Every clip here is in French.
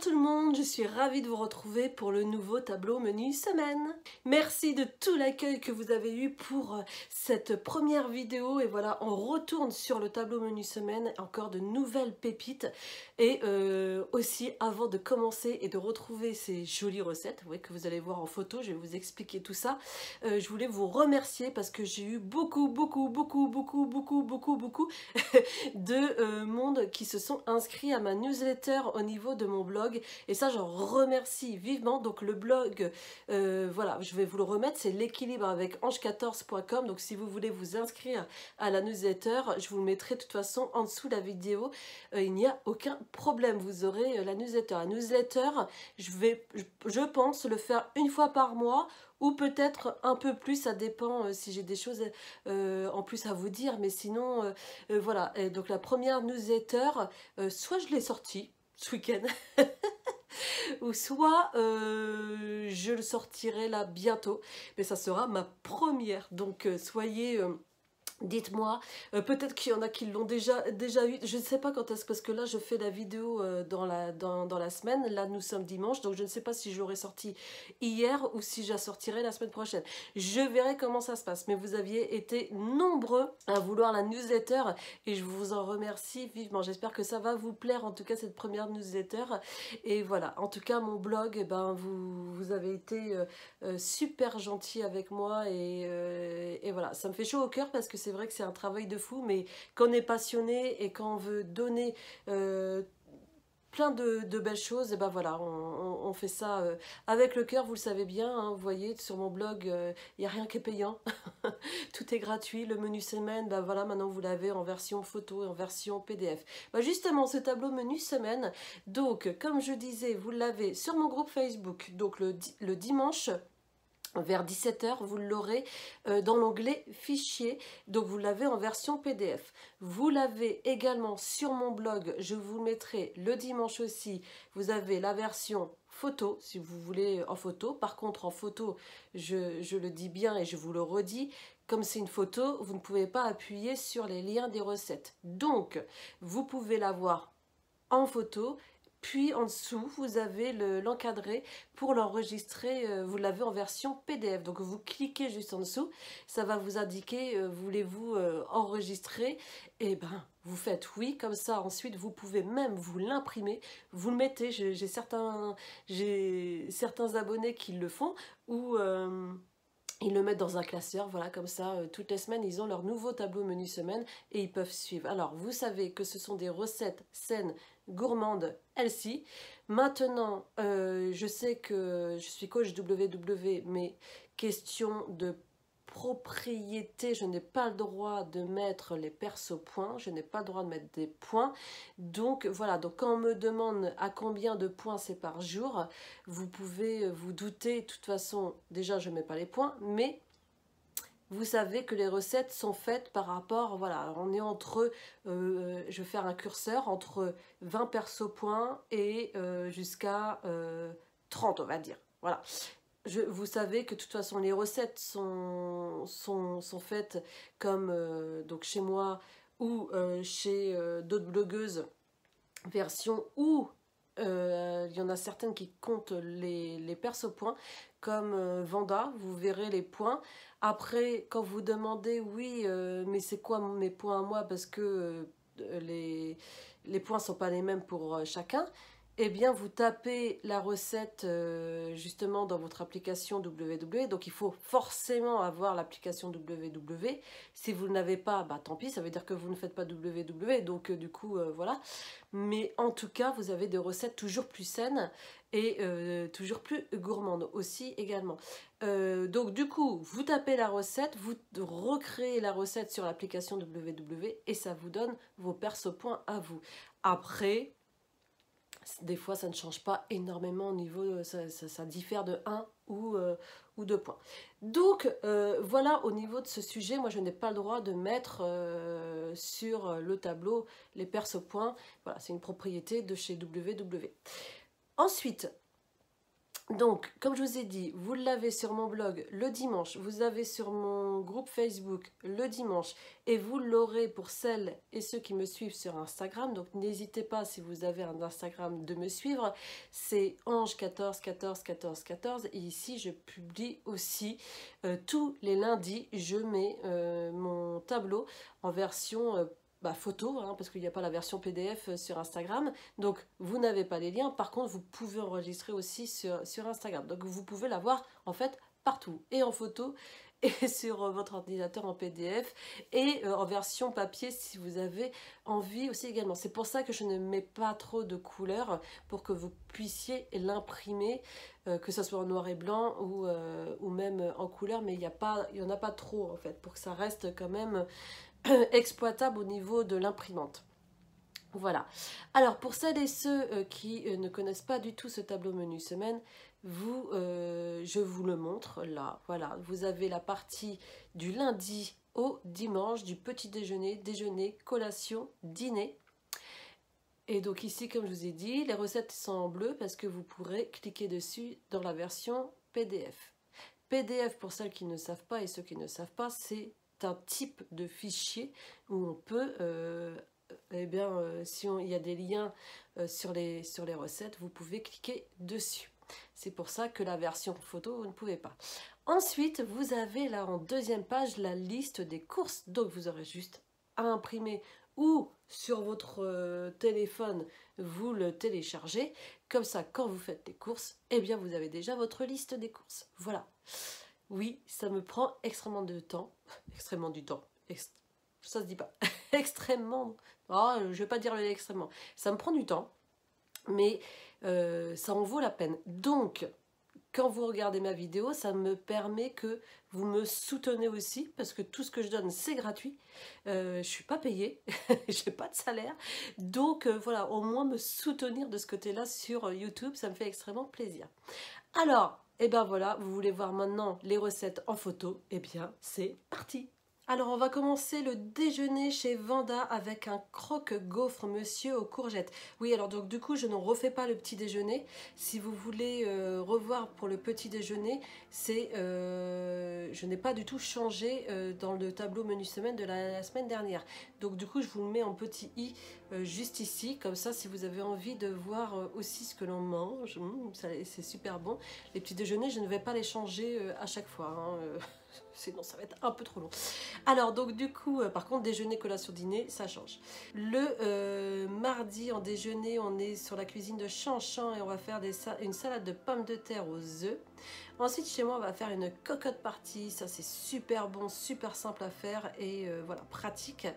tout le monde, je suis ravie de vous retrouver pour le nouveau tableau menu semaine. Merci de tout l'accueil que vous avez eu pour cette première vidéo et voilà, on retourne sur le tableau menu semaine, encore de nouvelles pépites et aussi avant de commencer et de retrouver ces jolies recettes que vous allez voir en photo, je vais vous expliquer tout ça. Je voulais vous remercier parce que j'ai eu beaucoup de monde qui se sont inscrits à ma newsletter au niveau de mon blog et ça j'en remercie vivement. Donc le blog, voilà, je vais vous le remettre, c'est l'équilibre avec ange14.com. donc si vous voulez vous inscrire à la newsletter, je vous le mettrai de toute façon en dessous de la vidéo, il n'y a aucun problème, vous aurez la newsletter. La newsletter, je pense le faire une fois par mois ou peut-être un peu plus, ça dépend si j'ai des choses en plus à vous dire, mais sinon voilà. Et donc la première newsletter, soit je l'ai sortie ce week-end ou soit je le sortirai là bientôt, mais ça sera ma première, donc soyez dites-moi, peut-être qu'il y en a qui l'ont déjà eu, je ne sais pas quand est-ce, parce que là je fais la vidéo dans la semaine, là nous sommes dimanche, donc je ne sais pas si je l'aurai sorti hier ou si je la sortirai la semaine prochaine. Je verrai comment ça se passe, mais vous aviez été nombreux à vouloir la newsletter et je vous en remercie vivement. J'espère que ça va vous plaire, en tout cas cette première newsletter. Et voilà, en tout cas mon blog, eh ben, vous avez été super gentil avec moi et voilà, ça me fait chaud au cœur parce que c'est vrai que c'est un travail de fou, mais quand on est passionné et quand on veut donner plein de belles choses, et ben voilà, on fait ça avec le cœur, vous le savez bien, hein, vous voyez sur mon blog, il n'y a rien qui est payant, tout est gratuit. Le menu semaine, ben voilà, maintenant vous l'avez en version photo et en version PDF. Ben justement, ce tableau menu semaine, donc comme je disais, vous l'avez sur mon groupe Facebook, donc le dimanche, vers 17 h, vous l'aurez dans l'onglet fichier, donc vous l'avez en version PDF. Vous l'avez également sur mon blog, je vous mettrai le dimanche aussi, vous avez la version photo, si vous voulez en photo. Par contre en photo, je le dis bien et je vous le redis, comme c'est une photo, vous ne pouvez pas appuyer sur les liens des recettes. Donc, vous pouvez l'avoir en photo, puis en dessous vous avez l'encadré pour l'enregistrer, vous l'avez en version PDF, donc vous cliquez juste en dessous, ça va vous indiquer voulez-vous enregistrer, et ben vous faites oui, comme ça ensuite vous pouvez même vous l'imprimer, vous le mettez, j'ai certains abonnés qui le font, ou ils le mettent dans un classeur, voilà, comme ça, toutes les semaines, ils ont leur nouveau tableau menu semaine et ils peuvent suivre. Alors, vous savez que ce sont des recettes saines, gourmandes, healthy. Maintenant, je sais que je suis coach WW, mais question de propriété, je n'ai pas le droit de mettre les persos points, je n'ai pas le droit de mettre des points. Donc voilà, donc quand on me demande à combien de points c'est par jour, vous pouvais vous douter, de toute façon, déjà je ne mets pas les points, mais vous savez que les recettes sont faites par rapport, voilà, on est entre, je vais faire un curseur, entre 20 perso points et jusqu'à 30, on va dire, voilà. Vous savez que de toute façon les recettes sont faites comme donc chez moi ou chez d'autres blogueuses version où il y en a certaines qui comptent les perso points comme Vanda, vous verrez les points. Après quand vous demandez oui mais c'est quoi mes points à moi, parce que les points sont pas les mêmes pour chacun, eh bien vous tapez la recette justement dans votre application WW, donc il faut forcément avoir l'application WW. Si vous ne l'avez pas, bah tant pis, ça veut dire que vous ne faites pas WW, donc du coup voilà. Mais en tout cas, vous avez des recettes toujours plus saines et toujours plus gourmandes aussi également. Donc du coup, vous tapez la recette, vous recréez la recette sur l'application WW et ça vous donne vos perso points à vous. Après, des fois, ça ne change pas énormément au niveau, ça diffère de 1 ou 2 points. Donc, voilà, au niveau de ce sujet, moi, je n'ai pas le droit de mettre sur le tableau les perso points. Voilà, c'est une propriété de chez WW. Ensuite, Donc, comme je vous ai dit, vous l'avez sur mon blog le dimanche, vous l'avez sur mon groupe Facebook le dimanche et vous l'aurez pour celles et ceux qui me suivent sur Instagram. Donc, n'hésitez pas, si vous avez un Instagram, de me suivre. C'est Ange14141414 et ici, je publie aussi tous les lundis, je mets mon tableau en version photo, hein, parce qu'il n'y a pas la version PDF sur Instagram. Donc, vous n'avez pas les liens. Par contre, vous pouvez enregistrer aussi sur Instagram. Donc, vous pouvez l'avoir, en fait, partout. Et en photo, et sur votre ordinateur en PDF, et en version papier, si vous avez envie aussi également. C'est pour ça que je ne mets pas trop de couleurs, pour que vous puissiez l'imprimer, que ce soit en noir et blanc, ou même en couleur. Mais il n'y en a pas trop, en fait, pour que ça reste quand même exploitable au niveau de l'imprimante. Voilà. Alors pour celles et ceux qui ne connaissent pas du tout ce tableau menu semaine, je vous le montre là. Voilà, vous avez la partie du lundi au dimanche, du petit déjeuner, déjeuner, collation, dîner. Et donc ici, comme je vous ai dit, les recettes sont en bleu parce que vous pourrez cliquer dessus dans la version PDF. PDF, pour celles qui ne savent pas et ceux qui ne savent pas, c'est un type de fichier où on peut, si il y a des liens sur les recettes, vous pouvez cliquer dessus. C'est pour ça que la version photo, vous ne pouvez pas. Ensuite, vous avez là en deuxième page la liste des courses. Donc, vous aurez juste à imprimer ou sur votre téléphone, vous le téléchargez. Comme ça, quand vous faites les courses, eh bien, vous avez déjà votre liste des courses. Voilà. Oui, ça me prend extrêmement de temps. Extrêmement du temps. Ça se dit pas. Extrêmement. Oh, je vais pas dire le extrêmement. Ça me prend du temps, mais ça en vaut la peine. Donc, quand vous regardez ma vidéo, ça me permet que vous me soutenez aussi, parce que tout ce que je donne, c'est gratuit. Je suis pas payée, je n'ai pas de salaire. Donc, voilà, au moins me soutenir de ce côté-là sur YouTube, ça me fait extrêmement plaisir. Alors, et ben voilà, vous voulez voir maintenant les recettes en photo, et bien c'est parti. Alors on va commencer le déjeuner chez Vanda avec un croque-gaufre monsieur aux courgettes. Oui, alors donc du coup je ne refais pas le petit déjeuner. Si vous voulez revoir pour le petit déjeuner, je n'ai pas du tout changé dans le tableau menu semaine de la semaine dernière. Donc du coup je vous le mets en petit i juste ici, comme ça si vous avez envie de voir aussi ce que l'on mange, c'est super bon. Les petits déjeuners je ne vais pas les changer à chaque fois, hein, sinon ça va être un peu trop long. Alors donc du coup, par contre déjeuner, collation, dîner, ça change. Le mardi en déjeuner, on est sur la cuisine de Chanchan et on va faire une salade de pommes de terre aux œufs. Ensuite chez moi on va faire une cocotte partie, ça c'est super bon, super simple à faire et voilà, pratique.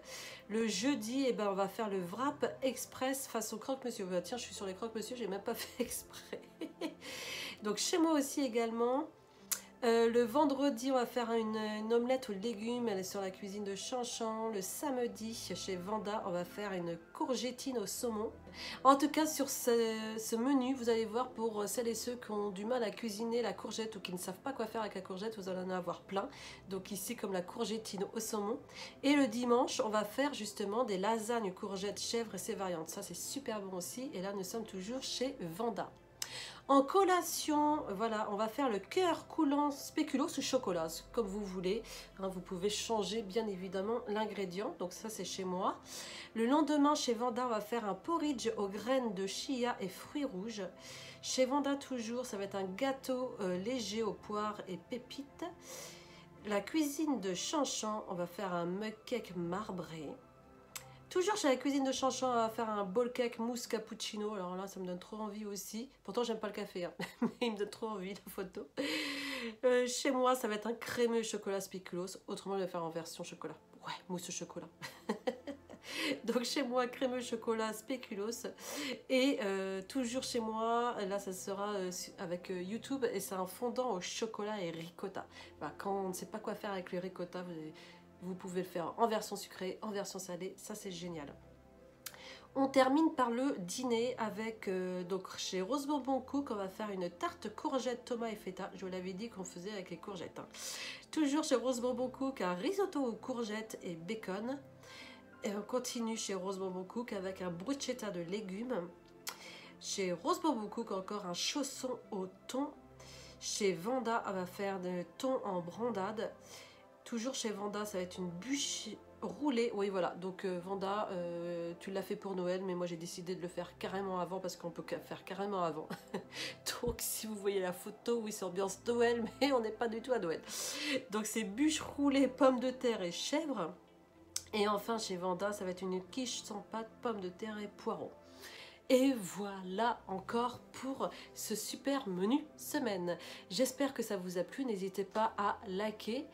Le jeudi, eh ben, on va faire le wrap express façon croque-monsieur. Bah, tiens, je suis sur les croque-monsieur, j'ai même pas fait exprès. Donc chez moi aussi également. Le vendredi, on va faire une omelette aux légumes, elle est sur la cuisine de Chanchan. Le samedi, chez Vanda, on va faire une courgettine au saumon. En tout cas, sur ce menu, vous allez voir, pour celles et ceux qui ont du mal à cuisiner la courgette ou qui ne savent pas quoi faire avec la courgette, vous allez en avoir plein. Donc ici, comme la courgettine au saumon. Et le dimanche, on va faire justement des lasagnes courgettes, chèvres et ses variantes. Ça, c'est super bon aussi. Et là, nous sommes toujours chez Vanda. En collation, voilà, on va faire le cœur coulant spéculoos ou chocolat, comme vous voulez. Hein, vous pouvez changer bien évidemment l'ingrédient. Donc ça, c'est chez moi. Le lendemain, chez Vanda, on va faire un porridge aux graines de chia et fruits rouges. Chez Vanda, toujours, ça va être un gâteau léger aux poires et pépites. La cuisine de Chanchan, on va faire un mug cake marbré. Toujours chez la cuisine de Chanchan, on va faire un bowl cake mousse cappuccino. Alors là, ça me donne trop envie aussi. Pourtant, j'aime pas le café, hein. Mais il me donne trop envie, la photo. Chez moi, ça va être un crémeux chocolat spéculoos. Autrement, je vais faire en version chocolat. Ouais, mousse au chocolat. Donc chez moi, crémeux chocolat spéculoos. Et toujours chez moi, là, ça sera avec YouTube. Et c'est un fondant au chocolat et ricotta. Bah, quand on ne sait pas quoi faire avec le ricotta, vous pouvez le faire en version sucrée, en version salée, ça c'est génial. On termine par le dîner avec, donc chez Rose Bonbon Cook, on va faire une tarte courgette, tomat et feta. Je vous l'avais dit qu'on faisait avec les courgettes. Hein. Toujours chez Rose Bonbon Cook, un risotto aux courgettes et bacon. Et on continue chez Rose Bonbon Cook avec un bruschetta de légumes. Chez Rose Bobocook, encore un chausson au thon. Chez Vanda, elle va faire des thons en brandade. Toujours chez Vanda, ça va être une bûche roulée. Oui, voilà. Donc, Vanda, tu l'as fait pour Noël, mais moi, j'ai décidé de le faire carrément avant parce qu'on peut faire carrément avant. Donc, si vous voyez la photo, oui, c'est ambiance Noël, mais on n'est pas du tout à Noël. Donc, c'est bûche roulée, pommes de terre et chèvre. Et enfin, chez Vanda, ça va être une quiche sans pâte, pommes de terre et poireaux. Et voilà encore pour ce super menu semaine. J'espère que ça vous a plu. N'hésitez pas à liker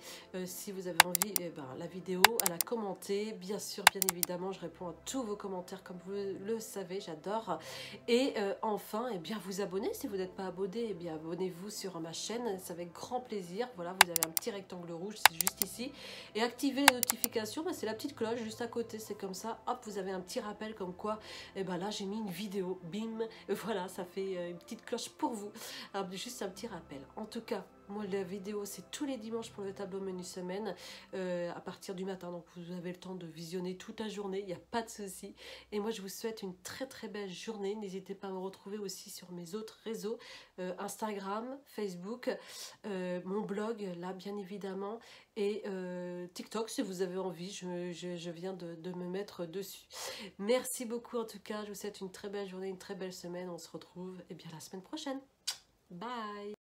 si vous avez envie la vidéo, à la commenter. Bien sûr, bien évidemment, je réponds à tous vos commentaires comme vous le savez, j'adore. Et enfin, bien, vous abonner. Si vous n'êtes pas abonné, bien, abonnez-vous sur ma chaîne. C'est avec grand plaisir. Voilà, vous avez un petit rectangle rouge, c'est juste ici. Et activez les notifications, c'est la petite cloche juste à côté. C'est comme ça, hop, vous avez un petit rappel comme quoi, là, j'ai mis une vidéo. Bim, voilà, ça fait une petite cloche pour vous. Alors, juste un petit rappel. En tout cas, moi, la vidéo, c'est tous les dimanches pour le tableau menu semaine, à partir du matin. Donc, vous avez le temps de visionner toute la journée, il n'y a pas de souci. Et moi, je vous souhaite une très, très belle journée. N'hésitez pas à me retrouver aussi sur mes autres réseaux, Instagram, Facebook, mon blog, là, bien évidemment, et TikTok, si vous avez envie, je viens de me mettre dessus. Merci beaucoup, en tout cas. Je vous souhaite une très belle journée, une très belle semaine. On se retrouve la semaine prochaine. Bye!